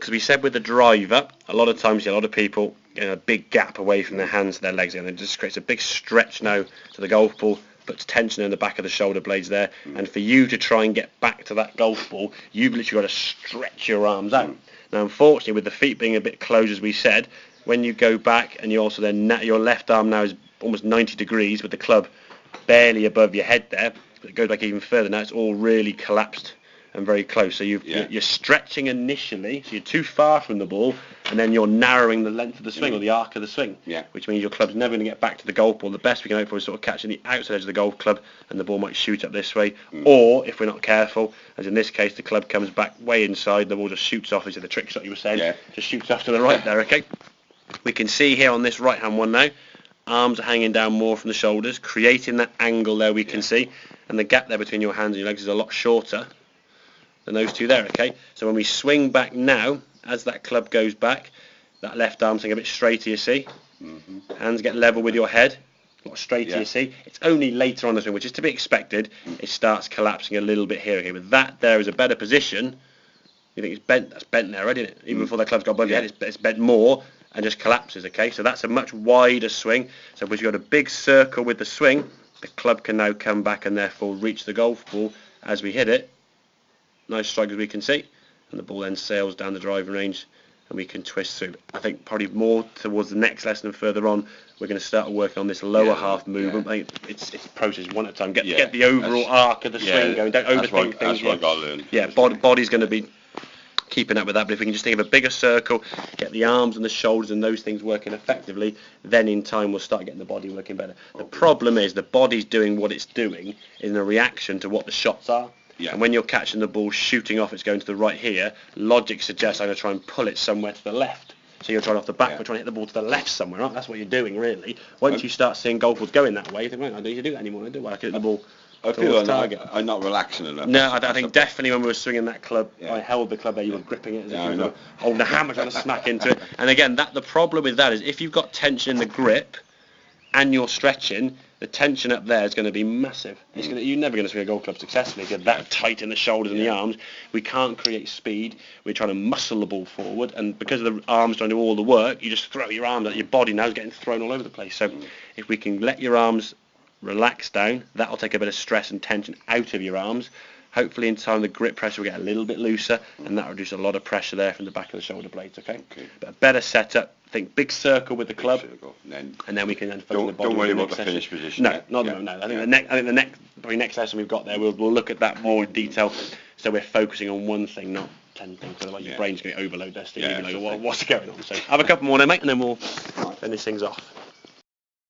because we said with the driver, a lot of times, a lot of people get a big gap away from their hands to their legs, and it just creates a big stretch now to the golf ball, puts tension in the back of the shoulder blades there, and for you to try and get back to that golf ball, you've literally got to stretch your arms out. Now, unfortunately, with the feet being a bit closed, as we said, when you go back and you also then your left arm now is almost 90 degrees with the club barely above your head there, but it goes back even further. Now it's all really collapsed and very close. So you're stretching initially, so you're too far from the ball, and then you're narrowing the length of the swing or the arc of the swing, which means your club's never going to get back to the golf ball. The best we can hope for is sort of catching the outside edge of the golf club, and the ball might shoot up this way, or if we're not careful, as in this case, the club comes back way inside, the ball just shoots off, as the trick shot you were saying, just shoots off to the right there, okay? We can see here on this right-hand one now, arms are hanging down more from the shoulders, creating that angle there we can see, and the gap there between your hands and your legs is a lot shorter than those two there, okay? So when we swing back now, as that club goes back, that left arm's getting a bit straighter, you see. Hands get level with your head, a lot straighter, you see. It's only later on the swing, which is to be expected, it starts collapsing a little bit here, okay? But that there is a better position. You think it's bent? That's bent there already, isn't it? Even before the club's got above your head, it's bent more and just collapses, okay? So that's a much wider swing. So if you've got a big circle with the swing, the club can now come back and therefore reach the golf ball as we hit it. Nice strike as we can see, and the ball then sails down the driving range and we can twist through. I think probably more towards the next lesson and further on, we're going to start working on this lower half movement. I think it's a process one at a time. Get the overall arc of the swing going. Don't overthink things. That's what I've got to learn. Yeah, body's going to be keeping up with that, but if we can just think of a bigger circle, get the arms and the shoulders and those things working effectively, then in time we'll start getting the body working better. The problem is the body's doing what it's doing in a reaction to what the shots are. And when you're catching the ball shooting off, it's going to the right here, logic suggests I'm going to try and pull it somewhere to the left. So you're trying off the back, but trying to hit the ball to the left somewhere, right? That's what you're doing, really. Once you start seeing golf balls going that way, you think, well, I don't need to do that anymore. I do. I can hit the ball I feel I'm not relaxing enough. No, I think definitely when we were swinging that club, I held the club there, you were gripping it as if you were holding a hammer trying to smack into it. And again, the problem with that is if you've got tension in the grip and you're stretching, the tension up there is going to be massive. You're never going to swing a golf club successfully if you're that tight in the shoulders and the arms. We can't create speed. We're trying to muscle the ball forward, and because of the arms trying to do all the work, you just throw your arms out. Your body now is getting thrown all over the place. So if we can let your arms relax down, that'll take a bit of stress and tension out of your arms. Hopefully in time the grip pressure will get a little bit looser, and that'll reduce a lot of pressure there from the back of the shoulder blades, okay? But a better setup, think big circle with the club, and then we can then focus on the body. Don't worry about the finish position. No, not at the moment, no. I think the next lesson we've got there, we'll look at that more in detail, so we're focusing on one thing, not 10 things, otherwise your brain's going to overload there, Steve, what's going on. So have a couple more then, mate, and then we'll finish things off.